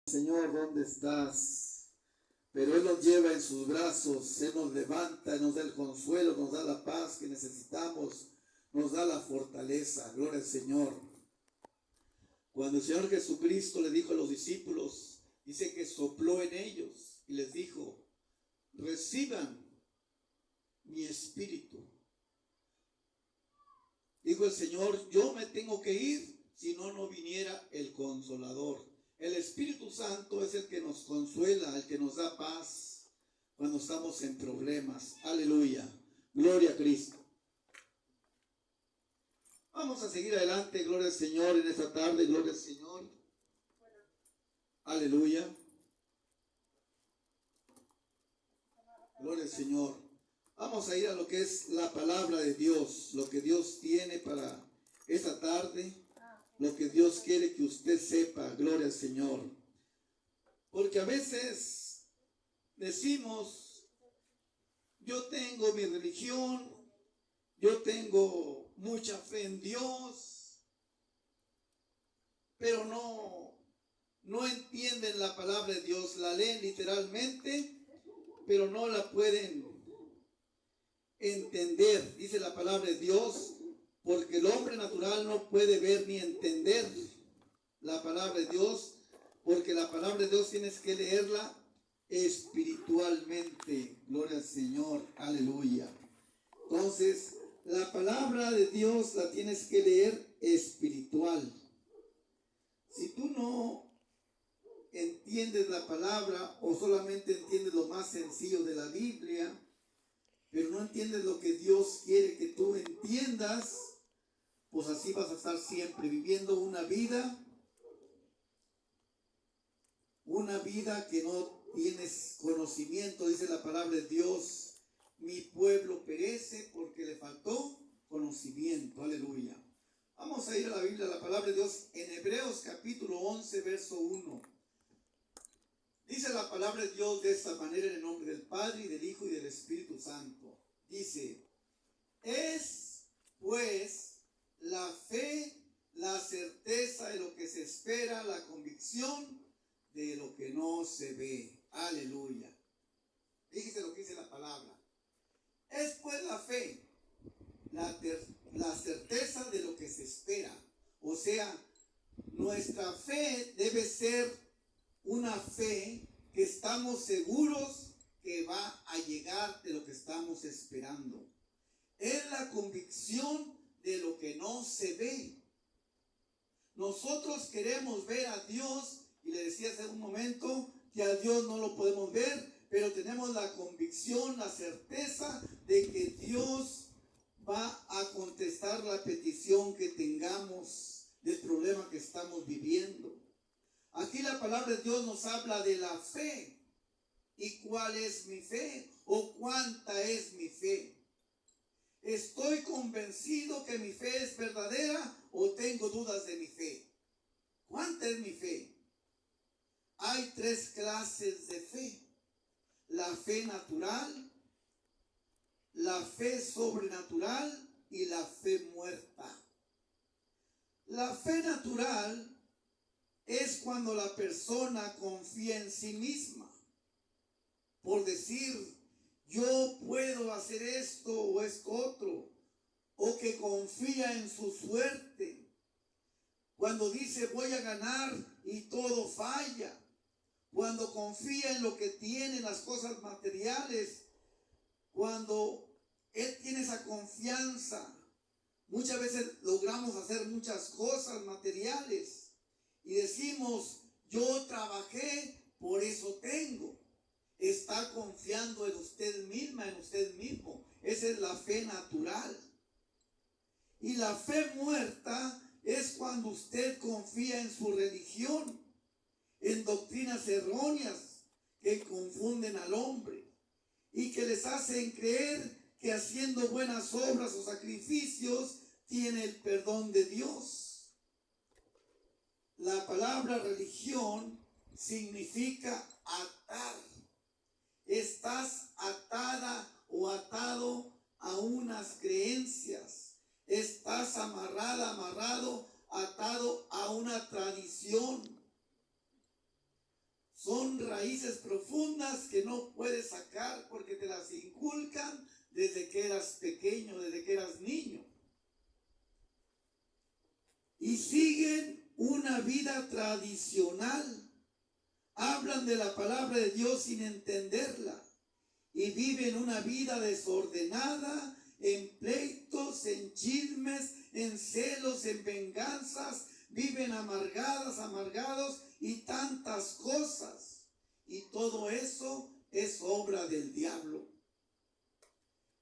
Señor, ¿dónde estás? Pero Él nos lleva en sus brazos, Él nos levanta, nos da el consuelo, nos da la paz que necesitamos, nos da la fortaleza. Gloria al Señor. Cuando el Señor Jesucristo le dijo a los discípulos, dice que sopló en ellos y les dijo, reciban mi espíritu. Dijo el Señor, yo me tengo que ir, si no, no viniera el Consolador. El Espíritu Santo es el que nos consuela, el que nos da paz cuando estamos en problemas. Aleluya. Gloria a Cristo. Vamos a seguir adelante. Gloria al Señor en esta tarde. Gloria al Señor. Aleluya. Gloria al Señor. Vamos a ir a lo que es la palabra de Dios, lo que Dios tiene para esta tarde, lo que Dios quiere que usted sepa. Gloria al Señor. Porque a veces decimos, yo tengo mi religión, yo tengo mucha fe en Dios, pero no entienden la palabra de Dios, la leen literalmente, pero no la pueden entender, dice la palabra de Dios, porque el hombre natural no puede ver ni entender la palabra de Dios, porque la palabra de Dios tienes que leerla espiritualmente. Gloria al Señor, aleluya. Entonces, la palabra de Dios la tienes que leer espiritual. Si tú no entiendes la palabra o solamente entiendes lo más sencillo de la Biblia, pero no entiendes lo que Dios quiere que tú entiendas, pues así vas a estar siempre viviendo una vida que no tienes conocimiento. Dice la palabra de Dios, mi pueblo perece porque le faltó conocimiento. Aleluya. Vamos a ir a la Biblia, a la palabra de Dios, en Hebreos capítulo 11, verso 1. Dice la palabra de Dios de esta manera, en el nombre del Padre, y del Hijo, y del Espíritu Santo. Dice, es pues la fe, la certeza de lo que se espera, la convicción de lo que no se ve. Aleluya. Fíjese lo que dice la palabra. Es pues la fe, la certeza de lo que se espera. O sea, nuestra fe debe ser una fe que estamos seguros que va a llegar de lo que estamos esperando. Es la convicción de lo que no se ve. Nosotros queremos ver a Dios, y le decía hace un momento que a Dios no lo podemos ver, pero tenemos la convicción, la certeza de que Dios va a contestar la petición que tengamos del problema que estamos viviendo. Aquí la palabra de Dios nos habla de la fe. ¿Y cuál es mi fe? ¿O cuánta es mi fe? ¿Estoy convencido que mi fe es verdadera o tengo dudas de mi fe? ¿Cuánta es mi fe? Hay tres clases de fe. La fe natural, la fe sobrenatural y la fe muerta. La fe natural es cuando la persona confía en sí misma. Por decir, yo puedo hacer esto o esto otro. O que confía en su suerte. Cuando dice voy a ganar y todo falla. Cuando confía en lo que tiene, las cosas materiales. Cuando él tiene esa confianza. Muchas veces logramos hacer muchas cosas materiales. Y decimos, yo trabajé, por eso tengo. Está confiando en usted misma, en usted mismo. Esa es la fe natural. Y la fe muerta es cuando usted confía en su religión, en doctrinas erróneas que confunden al hombre y que les hacen creer que haciendo buenas obras o sacrificios tiene el perdón de Dios. La palabra religión significa atar. Estás atada o atado a unas creencias. Estás amarrado, atado a una tradición. raíces profundas que no puedes sacar porque te las inculcan desde que eras pequeño, desde que eras niño. Y siguen una vida tradicional. Hablan de la palabra de Dios sin entenderla. Y viven una vida desordenada, en pleitos, en chismes, en celos, en venganzas. Viven amargados y tantas cosas. Y todo eso es obra del diablo.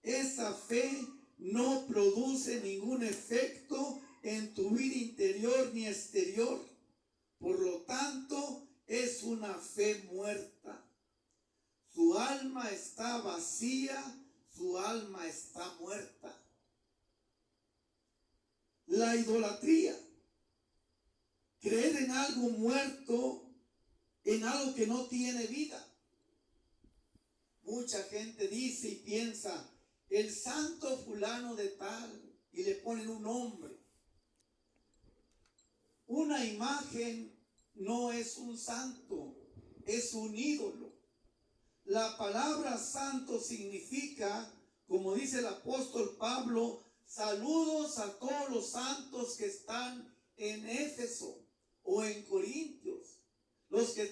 Esa fe no produce ningún efecto en tu vida interior ni exterior. Por lo tanto, es una fe muerta. Su alma está vacía, su alma está muerta. La idolatría. Creer en algo muerto, en algo que no tiene vida. Mucha gente dice y piensa, el santo fulano de tal, y le ponen un nombre. Una imagen no es un santo, es un ídolo. La palabra santo significa, como dice el apóstol Pablo, saludos a todos los santos que están en Éfeso o en Corintios, los que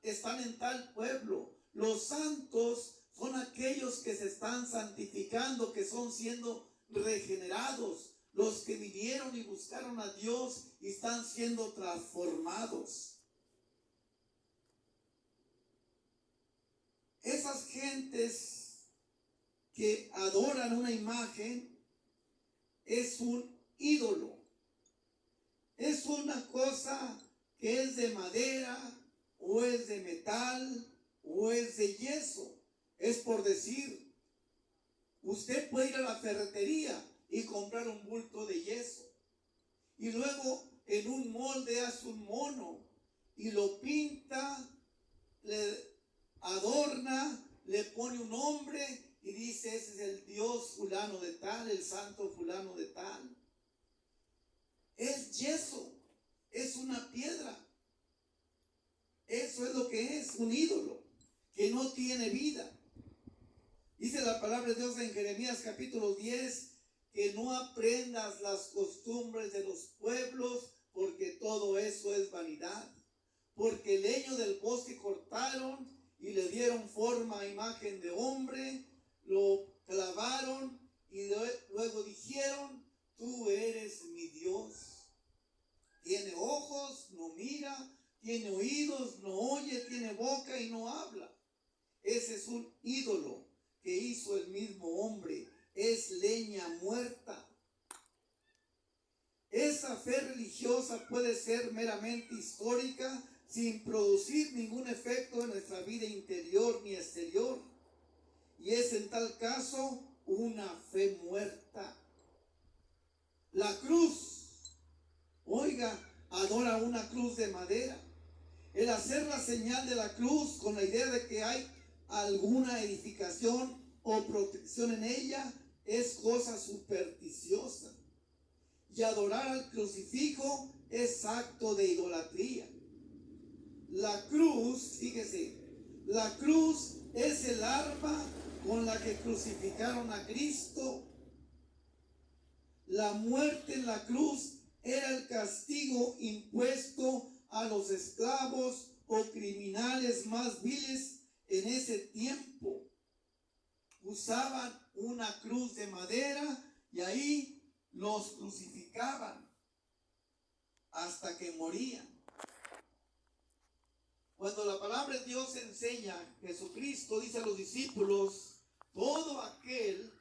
están en tal pueblo. Los santos son aquellos que se están santificando, que son siendo regenerados, los que vinieron y buscaron a Dios y están siendo transformados. Esas gentes que adoran una imagen es un ídolo. Es una cosa que es de madera, o es de metal, o es de yeso. Es por decir, usted puede ir a la ferretería y comprar un bulto de yeso. Y luego en un molde hace un mono y lo pinta, le adorna, le pone un nombre y dice, ese es el Dios fulano de tal, el santo fulano de tal. Es yeso, es una piedra. Eso es lo que es, un ídolo que no tiene vida. Dice la palabra de Dios en Jeremías capítulo 10, que no aprendas las costumbres de los pueblos, porque todo eso es vanidad. Porque el leño del bosque cortaron y le dieron forma a imagen de hombre, lo clavaron y luego dijeron, tú eres mi Dios. Tiene ojos, no mira, tiene oídos, no oye, tiene boca y no habla. Ese es un ídolo que hizo el mismo hombre. Es leña muerta. Esa fe religiosa puede ser meramente histórica, sin producir ningún efecto en nuestra vida interior ni exterior. Y es en tal caso una fe muerta. La cruz, oiga, adora una cruz de madera. El hacer la señal de la cruz con la idea de que hay alguna edificación o protección en ella es cosa supersticiosa. Y adorar al crucifijo es acto de idolatría. La cruz, fíjese, la cruz es el arma con la que crucificaron a Cristo. La muerte en la cruz era el castigo impuesto a los esclavos o criminales más viles en ese tiempo. Usaban una cruz de madera y ahí los crucificaban hasta que morían. Cuando la palabra de Dios enseña, Jesucristo dice a los discípulos, todo aquel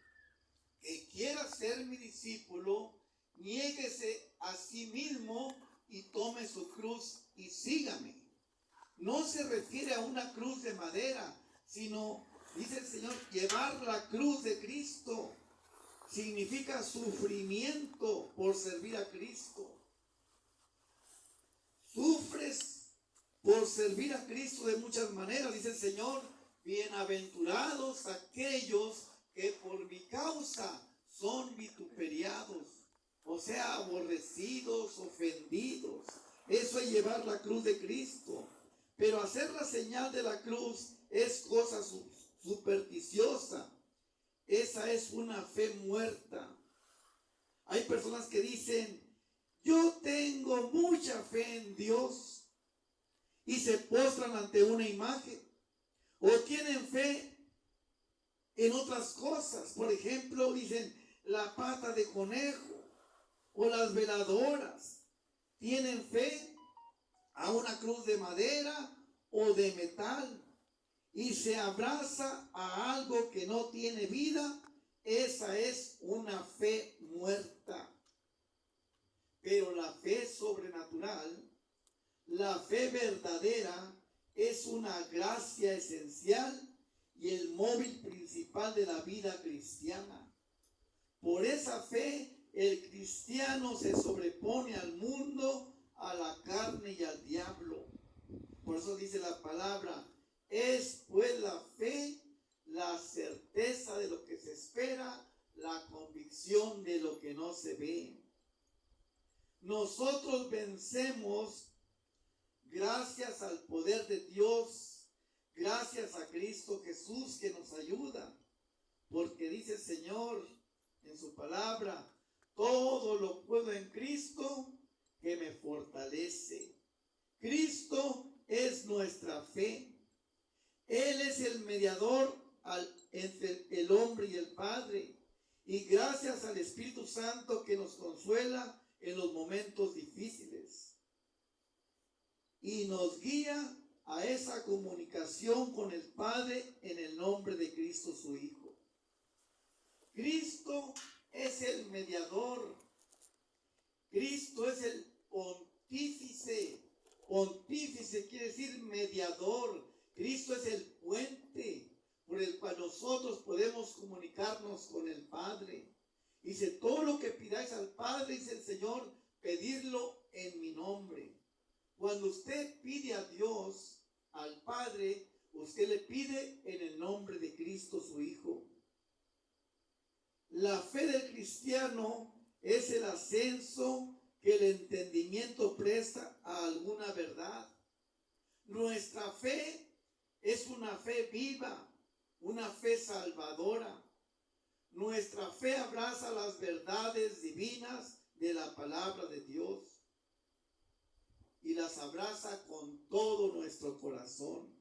que quiera ser mi discípulo, niéguese a sí mismo y tome su cruz y sígame. No se refiere a una cruz de madera, sino, dice el Señor, llevar la cruz de Cristo. Significa sufrimiento por servir a Cristo. Sufres por servir a Cristo de muchas maneras, dice el Señor. Bienaventurados aquellos que por mi causa son vituperiados, o sea, aborrecidos, ofendidos. Eso es llevar la cruz de Cristo. Pero hacer la señal de la cruz es cosa supersticiosa. Esa es una fe muerta. Hay personas que dicen, yo tengo mucha fe en Dios, y se postran ante una imagen, o tienen fe en otras cosas. Por ejemplo, dicen la pata de conejo o las veladoras. Tienen fe a una cruz de madera o de metal y se abraza a algo que no tiene vida. Esa es una fe muerta. Pero la fe sobrenatural, la fe verdadera, es una gracia esencial y el móvil principal de la vida cristiana. Por esa fe, el cristiano se sobrepone al mundo, a la carne y al diablo. Por eso dice la palabra, es pues la fe, la certeza de lo que se espera, la convicción de lo que no se ve. Nosotros vencemos gracias al poder de Dios, gracias a Cristo Jesús que nos ayuda, porque dice el Señor en su palabra, todo lo puedo en Cristo que me fortalece. Cristo es nuestra fe. Él es el mediador entre el hombre y el Padre. Y gracias al Espíritu Santo que nos consuela en los momentos difíciles. Y nos guía a esa comunicación con el Padre en el nombre de Cristo su Hijo. Cristo es el mediador. Cristo es el pontífice. Pontífice quiere decir mediador. Cristo es el puente por el cual nosotros podemos comunicarnos con el Padre. Dice, todo lo que pidáis al Padre, dice el Señor, pedirlo en mi nombre. Cuando usted pide a Dios, al Padre, usted le pide en el nombre de Cristo su Hijo. La fe del cristiano es el ascenso que el entendimiento presta a alguna verdad. Nuestra fe es una fe viva, una fe salvadora. Nuestra fe abraza las verdades divinas de la palabra de Dios y las abraza con todo nuestro corazón.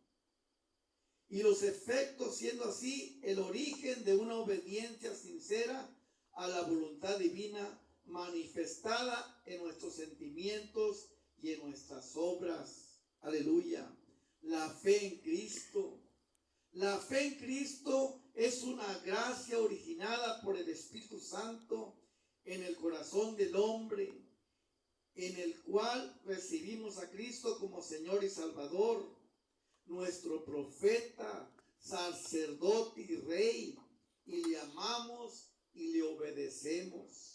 Y los efectos siendo así el origen de una obediencia sincera a la voluntad divina manifestada en nuestros sentimientos y en nuestras obras. Aleluya. La fe en Cristo. La fe en Cristo es una gracia originada por el Espíritu Santo en el corazón del hombre, en el cual recibimos a Cristo como Señor y Salvador, nuestro profeta, sacerdote y rey, y le amamos y le obedecemos.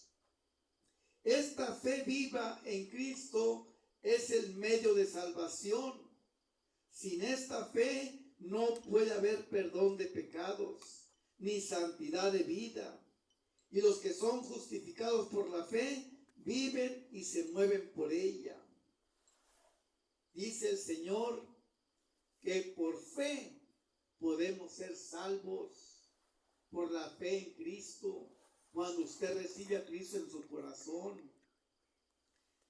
Esta fe viva en Cristo es el medio de salvación. Sin esta fe no puede haber perdón de pecados, ni santidad de vida. Y los que son justificados por la fe, viven y se mueven por ella. Dice el Señor que por fe podemos ser salvos, por la fe en Cristo, cuando usted recibe a Cristo en su corazón.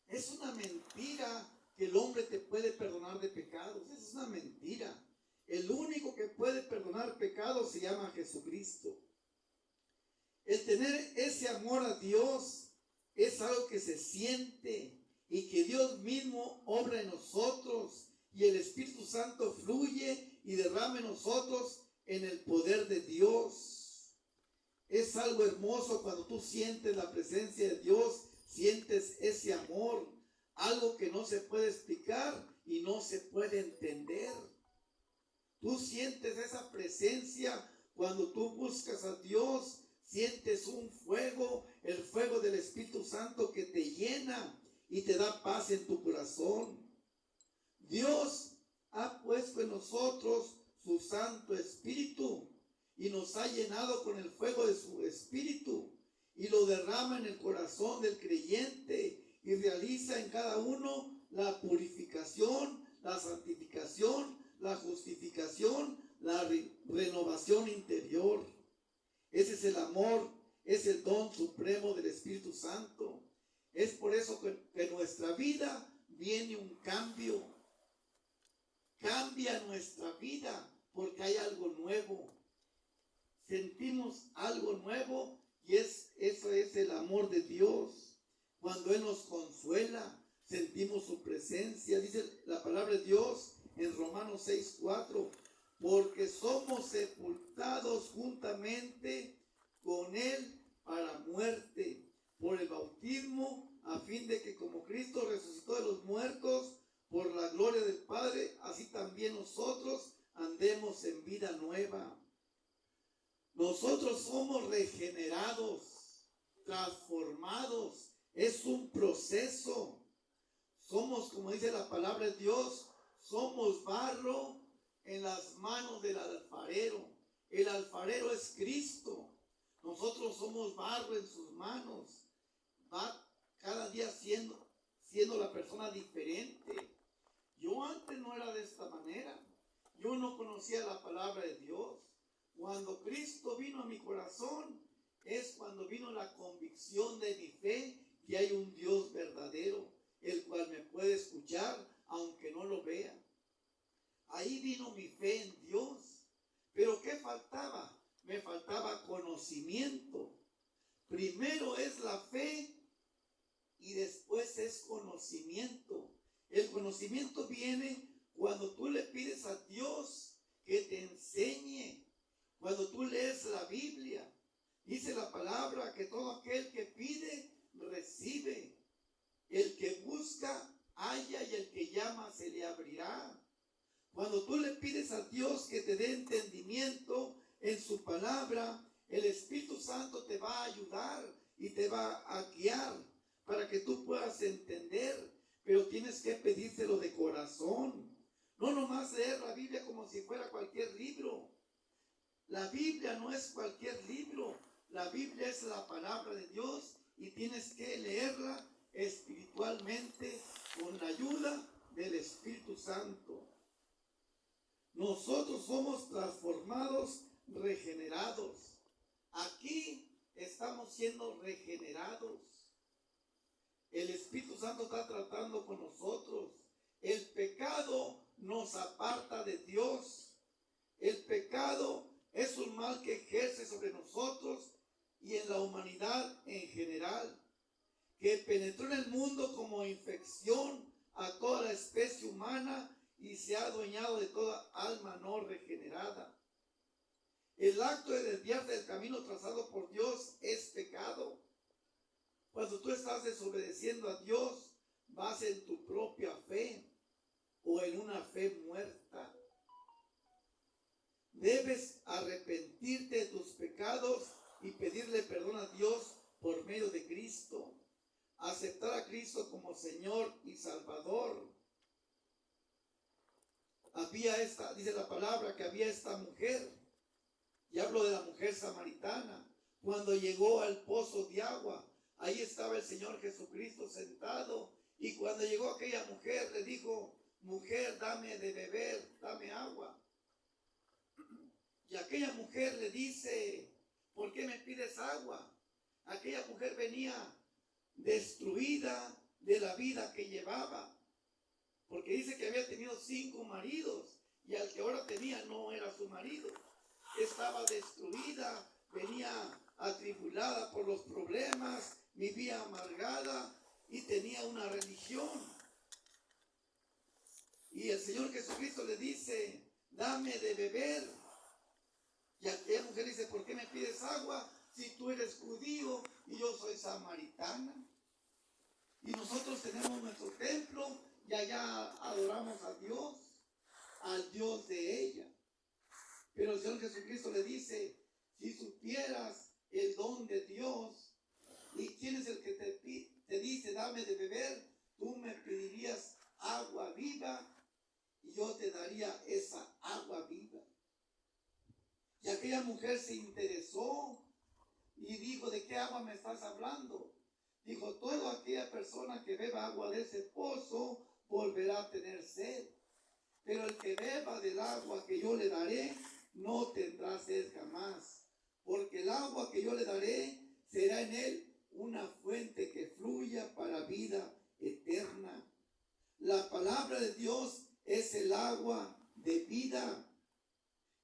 Es una mentira que el hombre te puede perdonar de pecados. Es una mentira. El único que puede perdonar pecados se llama Jesucristo. El tener ese amor a Dios es algo que se siente y que Dios mismo obra en nosotros y el Espíritu Santo fluye y derrama en nosotros en el poder de Dios. Es algo hermoso cuando tú sientes la presencia de Dios, sientes ese amor, algo que no se puede explicar y no se puede entender. Tú sientes esa presencia cuando tú buscas a Dios, sientes un fuego, el fuego del Espíritu Santo que te llena y te da paz en tu corazón. Dios ha puesto en nosotros su Santo Espíritu y nos ha llenado con el fuego de su Espíritu y lo derrama en el corazón del creyente y realiza en cada uno la purificación, la santificación, la justificación, la renovación interior. Ese es el amor, es el don supremo del Espíritu Santo. Es por eso que en nuestra vida viene un cambio. Cambia nuestra vida porque hay algo nuevo. Sentimos algo nuevo y eso es el amor de Dios. Cuando Él nos consuela, sentimos su presencia. Dice la palabra de Dios en Romanos 6:4, porque somos sepultados juntamente con Él para muerte por el bautismo, a fin de que como Cristo resucitó de los muertos por la gloria del Padre, así también nosotros andemos en vida nueva. Nosotros somos regenerados, transformados. Es un proceso. Somos, como dice la palabra de Dios, somos barro en las manos del alfarero. El alfarero es Cristo. Nosotros somos barro en sus manos. Va cada día siendo la persona diferente. Yo antes no era de esta manera. Yo no conocía la palabra de Dios. Cuando Cristo vino a mi corazón, es cuando vino la convicción de mi fe que hay un Dios verdadero, el cual me puede escuchar aunque no lo vea. Ahí vino mi fe en Dios. Pero ¿qué faltaba? Me faltaba conocimiento. Primero es la fe y después es conocimiento. El conocimiento viene cuando tú le pides a Dios que te enseñe. Cuando tú lees la Biblia, dice la palabra que todo aquel que pide, recibe. El que busca, halla, y el que llama, se le abrirá. Cuando tú le pides a Dios que te dé entendimiento en su palabra, el Espíritu Santo te va a ayudar y te va a guiar para que tú puedas entender, pero tienes que pedírselo de corazón. No nomás leer la Biblia como si fuera cualquier libro. La Biblia no es cualquier libro. La Biblia es la palabra de Dios y tienes que leerla espiritualmente con la ayuda del Espíritu Santo. Nosotros somos transformados, regenerados. Aquí estamos siendo regenerados. El Espíritu Santo está tratando con nosotros. El pecado nos aparta de Dios. El pecado es un mal que ejerce sobre nosotros y en la humanidad en general, que penetró en el mundo como infección a toda la especie humana y se ha adueñado de toda alma no regenerada. El acto de desviarse del camino trazado por Dios es pecado. Cuando tú estás desobedeciendo a Dios, vas en tu propia fe o en una fe muerta. Debes arrepentirte de tus pecados y pedirle perdón a Dios por medio de Cristo. Aceptar a Cristo como Señor y Salvador. Dice la palabra que había esta mujer, y hablo de la mujer samaritana, cuando llegó al pozo de agua, ahí estaba el Señor Jesucristo sentado, y cuando llegó aquella mujer le dijo: mujer, dame de beber, dame agua. Y aquella mujer le dice: ¿por qué me pides agua? Aquella mujer venía destruida de la vida que llevaba, porque dice que había tenido 5 maridos y al que ahora tenía no era su marido. Estaba destruida, venía atribulada por los problemas, vivía amargada y tenía una religión. Y el Señor Jesucristo le dice: dame de beber. Y aquella mujer dice: ¿por qué me pides agua si tú eres judío y yo soy samaritana? Y nosotros tenemos nuestro templo y allá adoramos a Dios, al Dios de ella. Pero el Señor Jesucristo le dice: si supieras el don de Dios y quién es el que te dice dame de beber, tú me pedirías agua viva y yo te daría esa agua viva. Y aquella mujer se interesó y dijo: ¿de qué agua me estás hablando? Dijo: toda aquella persona que beba agua de ese pozo volverá a tener sed. pero el que beba del agua que yo le daré no tendrá sed jamás, porque el agua que yo le daré será en él una fuente que fluya para vida eterna. La palabra de Dios es el agua de vida,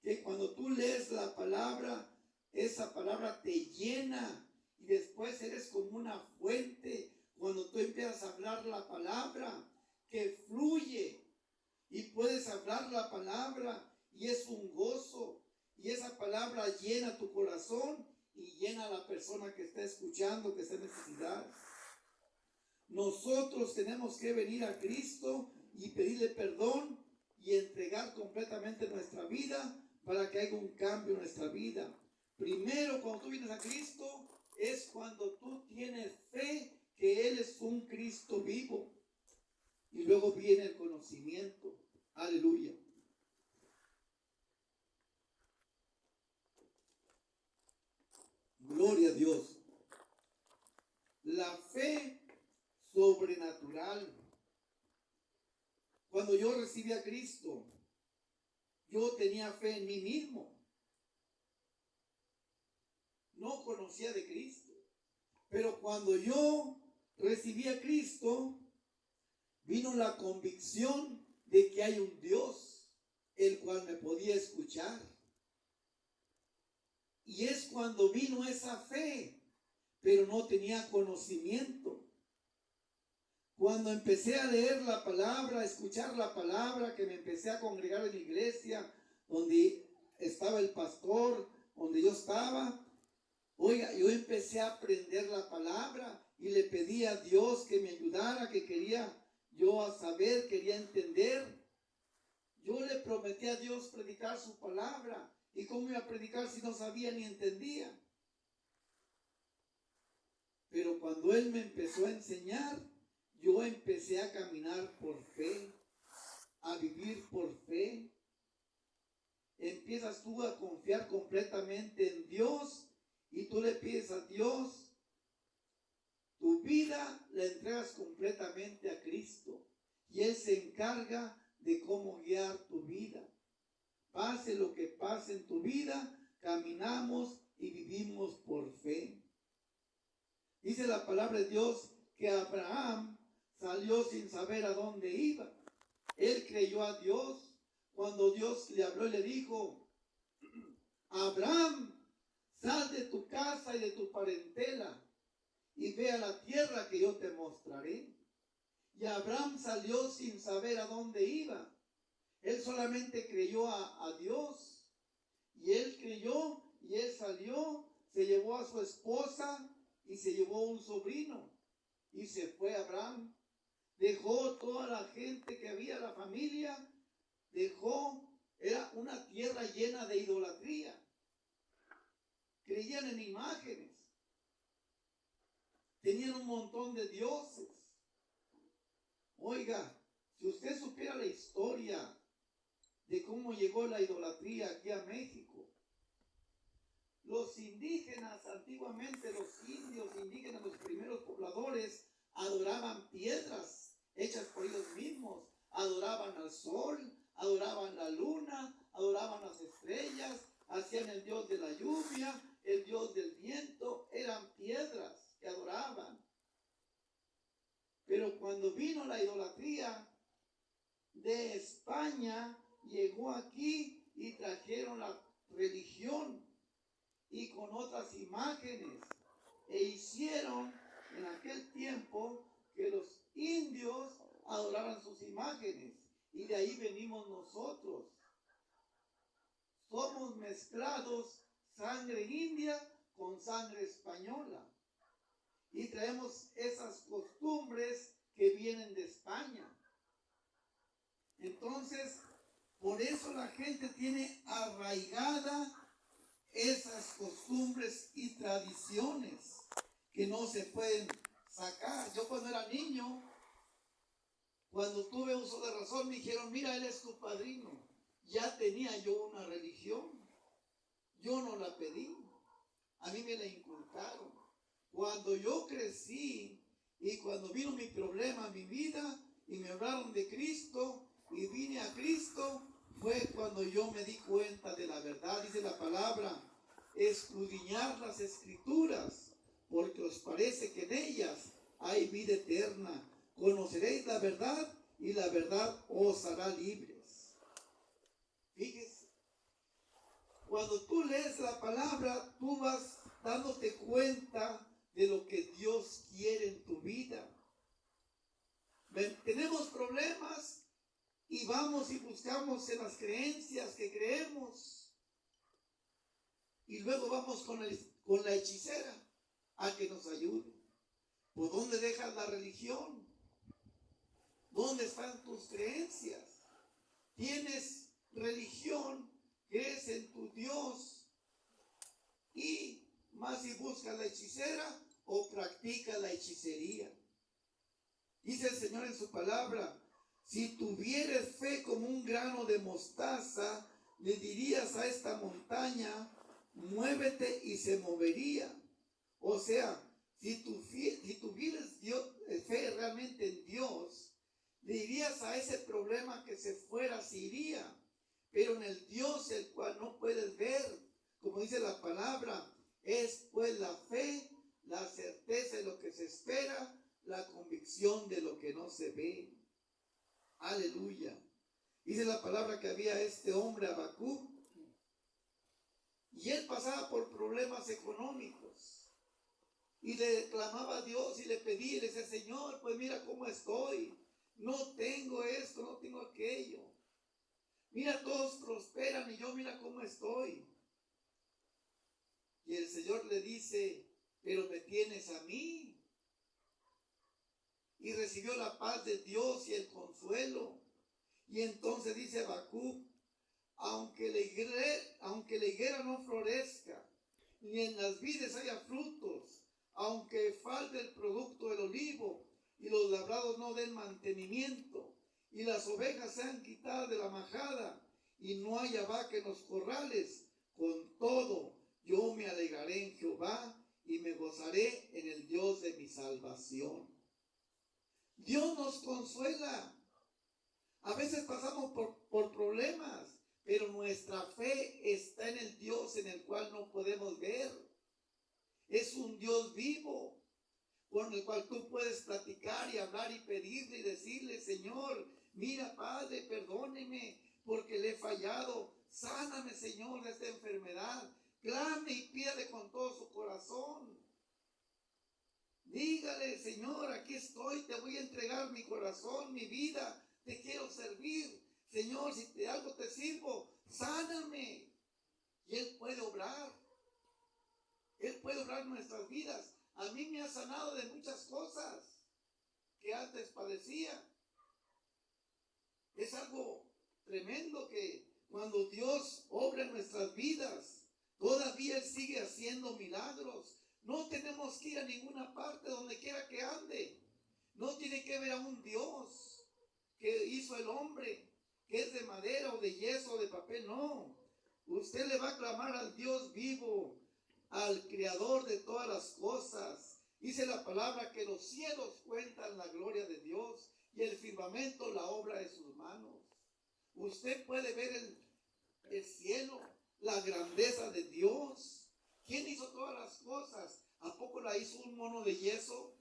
que cuando tú lees la palabra, esa palabra te llena y después eres como una fuente. Cuando tú empiezas a hablar la palabra, que fluye y puedes hablar la palabra y es un gozo, y esa palabra llena tu corazón y llena a la persona que está escuchando, que está en necesidad. Nosotros tenemos que venir a Cristo y pedirle perdón y entregar completamente nuestra vida para que haya un cambio en nuestra vida. Primero, cuando tú vienes a Cristo, es cuando tú tienes fe que Él es un Cristo vivo. Y luego viene el conocimiento. Aleluya. Gloria a Dios. La fe sobrenatural. Cuando yo recibí a Cristo, yo tenía fe en mí mismo. No conocía de Cristo. Pero cuando yo recibí a Cristo, vino la convicción de que hay un Dios, el cual me podía escuchar. Y es cuando vino esa fe, pero no tenía conocimiento. Cuando empecé a leer la palabra, a escuchar la palabra, que me empecé a congregar en la iglesia, donde estaba el pastor, donde yo estaba, oiga, yo empecé a aprender la palabra y le pedí a Dios que me ayudara, que quería yo a saber, quería entender. Yo le prometí a Dios predicar su palabra. ¿Y cómo iba a predicar si no sabía ni entendía? Pero cuando Él me empezó a enseñar, yo empecé a caminar por fe, a vivir por fe. Empiezas tú a confiar completamente en Dios y tú le pides a Dios, tu vida la entregas completamente a Cristo y Él se encarga de cómo guiar tu vida. Pase lo que pase en tu vida, caminamos y vivimos por fe. Dice la palabra de Dios que Abraham salió sin saber a dónde iba. Él creyó a Dios cuando Dios le habló y le dijo, Abraham, sal de tu casa y de tu parentela y ve a la tierra que yo te mostraré. Y Abraham salió sin saber a dónde iba. Él solamente creyó a Dios. Y él creyó y él salió, se llevó a su esposa y se llevó un sobrino. Y se fue Abraham. Dejó toda la gente que había, la familia, era una tierra llena de idolatría. Creían en imágenes. Tenían un montón de dioses. Oiga, si usted supiera la historia de cómo llegó la idolatría aquí a México. Los indígenas, antiguamente los indios indígenas, los primeros pobladores, adoraban piedras hechas por ellos mismos. Adoraban al sol, adoraban la luna, adoraban las estrellas, hacían el dios de la lluvia, el dios del viento, eran piedras que adoraban. Pero cuando vino la idolatría de España, llegó aquí y trajeron la religión y con otras imágenes e hicieron en aquel tiempo que los indios adoraran sus imágenes y de ahí venimos nosotros. Somos mezclados sangre india con sangre española y traemos esas costumbres que vienen de España. Entonces, por eso la gente tiene arraigada esas costumbres y tradiciones que no se pueden sacar. Yo cuando era niño, cuando tuve uso de razón, me dijeron, mira, él es tu padrino. Ya tenía yo una religión. Yo no la pedí. A mí me la inculcaron. Cuando yo crecí y cuando vino mi problema, mi vida, y me hablaron de Cristo, y vine a Cristo, fue cuando yo me di cuenta de la verdad. Dice la palabra, escudriñar las escrituras, porque os parece que en ellas hay vida eterna. Conoceréis la verdad y la verdad os hará libres. Fíjese, cuando tú lees la palabra, tú vas dándote cuenta de lo que Dios quiere en tu vida. Tenemos problemas y vamos y buscamos en las creencias que creemos. Y luego vamos con la hechicera a que nos ayude. ¿Por dónde dejas la religión? ¿Dónde están tus creencias? Tienes religión, crees en tu Dios, y más si buscas la hechicera o practicas la hechicería. Dice el Señor en su palabra, si tuvieres fe como un grano de mostaza, le dirías a esta montaña, muévete y se movería. O sea, si tuvieras fe realmente en Dios, le dirías a ese problema que se fuera, se iría. Pero en el Dios el cual no puedes ver, como dice la palabra, es pues la fe, la certeza de lo que se espera, la convicción de lo que no se ve. Aleluya. Dice la palabra que había este hombre Habacuc, y él pasaba por problemas económicos, y le clamaba a Dios y le pedía, y le decía, Señor, pues mira cómo estoy, no tengo esto, no tengo aquello, mira todos prosperan y yo mira cómo estoy. Y el Señor le dice, pero me tienes a mí. Y recibió la paz de Dios y el consuelo. Y entonces dice Habacuc, aunque la higuera no florezca, ni en las vides haya frutos, aunque falte el producto del olivo, y los labrados no den mantenimiento, y las ovejas sean quitadas de la majada, y no haya vaca en los corrales, con todo yo me alegraré en Jehová, y me gozaré en el Dios de mi salvación. Dios nos consuela. A veces pasamos por problemas, pero nuestra fe está en el Dios en el cual no podemos ver. Es un Dios vivo, con el cual tú puedes platicar y hablar y pedirle y decirle, Señor, mira Padre, perdóneme porque le he fallado. Sáname, Señor, de esta enfermedad. Clame y pídale con todo su corazón. Dígale, Señor, aquí estoy, te voy a entregar mi corazón, mi vida, te quiero servir. Señor, si de algo te sirvo, sáname. Y Él puede obrar. Él puede obrar nuestras vidas. A mí me ha sanado de muchas cosas que antes padecía. Es algo tremendo que cuando Dios obra en nuestras vidas, todavía Él sigue haciendo milagros. No tenemos que ir a ninguna parte, donde quiera que ande. No tiene que ver a un Dios que hizo el hombre, que es de madera o de yeso o de papel. No, usted le va a clamar al Dios vivo, al creador de todas las cosas. Dice la palabra que los cielos cuentan la gloria de Dios y el firmamento la obra de sus manos. Usted puede ver el cielo, la grandeza de Dios. ¿Quién hizo todas las cosas? ¿A poco la hizo un mono de yeso?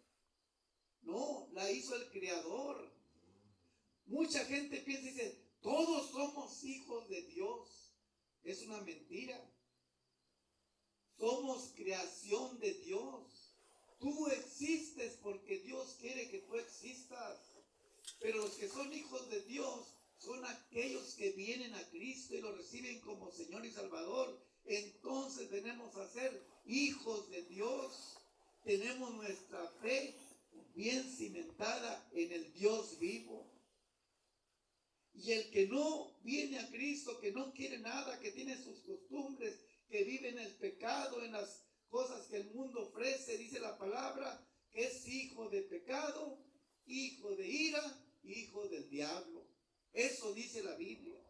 No, la hizo el Creador. Mucha gente piensa y dice, todos somos hijos de Dios. Es una mentira. Somos creación de Dios. Tú existes porque Dios quiere que tú existas. Pero los que son hijos de Dios son aquellos que vienen a Cristo y lo reciben como Señor y Salvador. Entonces venimos a ser hijos de Dios. Tenemos nuestra fe bien cimentada en el Dios vivo. Y el que no viene a Cristo, que no quiere nada, que tiene sus costumbres, que vive en el pecado, en las cosas que el mundo ofrece, dice la palabra, que es hijo de pecado, hijo de ira, hijo del diablo. Eso dice la Biblia.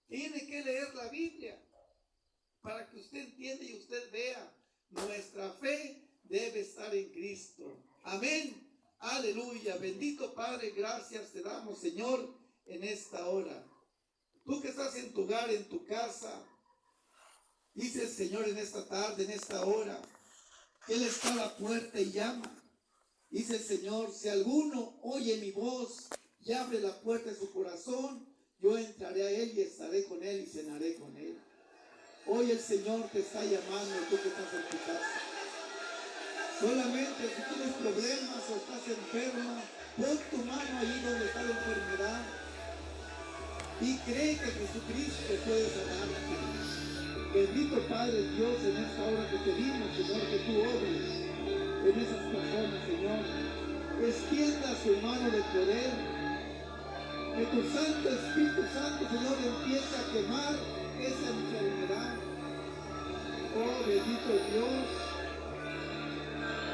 Tiene que leer la Biblia para que usted entienda y usted vea. Nuestra fe debe estar en Cristo. Amén. Aleluya. Bendito Padre, gracias te damos, Señor, en esta hora. Tú que estás en tu hogar, en tu casa, dice el Señor en esta tarde, en esta hora, que Él está a la puerta y llama. Dice el Señor, si alguno oye mi voz y abre la puerta de su corazón, yo entraré a Él y estaré con Él y cenaré con Él. Hoy el Señor te está llamando, tú que estás en tu casa. Solamente si tienes problemas o estás enferma, pon tu mano ahí donde está la enfermedad y cree que Jesucristo te puede sanar. Bendito Padre Dios, en esta hora que pedimos, Señor, que tú obres en esas personas, Señor. Extienda su mano de poder. Que tu Santo Espíritu Santo, Señor, empiece a quemar esa enfermedad. Oh, bendito Dios.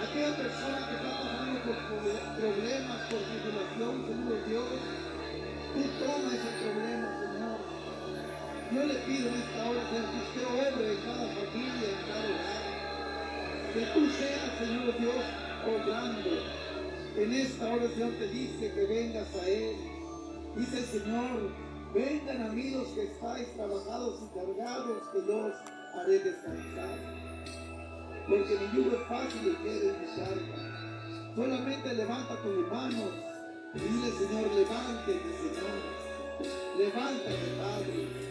Aquella persona que está pasando por problemas, por tribulación, Señor Dios, tú toma ese problema, Señor. Yo le pido en esta hora, Señor, que usted obre en cada familia, en cada hogar. Que tú seas, Señor Dios, obrando. En esta hora el Señor te dice que vengas a Él. Dice el Señor, vengan a mí los que estáis trabajados y cargados, que yo os haré descansar. Porque mi yugo es fácil y ligero es mi carga. Solamente levanta tus manos y dile, Señor, levánteme, Señor. Levántame, Padre.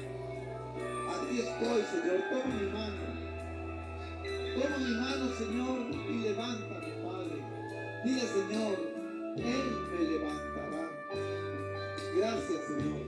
Aquí estoy, Señor, toma mi mano. Toma mi mano, Señor, y levántame, Padre. Dile, Señor, Él me levantará. Gracias, Señor.